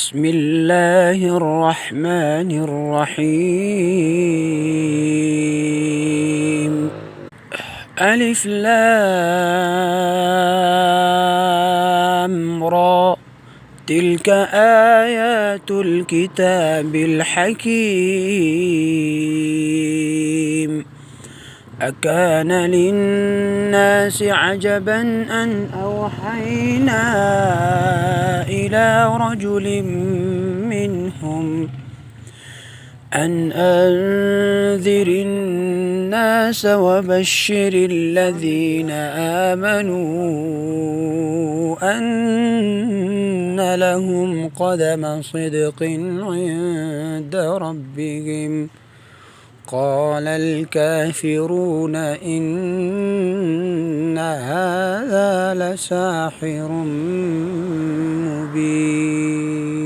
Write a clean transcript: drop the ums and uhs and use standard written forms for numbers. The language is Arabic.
بسم الله الرحمن الرحيم. ألف لام را، تلك آيات الكتاب الحكيم. أكان للناس عجبا أن أوحينا إلى رجل منهم أن أنذر الناس وبشر الذين آمنوا أن لهم قدم صدق عند ربهم. قال الكافرون إن هذا لساحر مبين.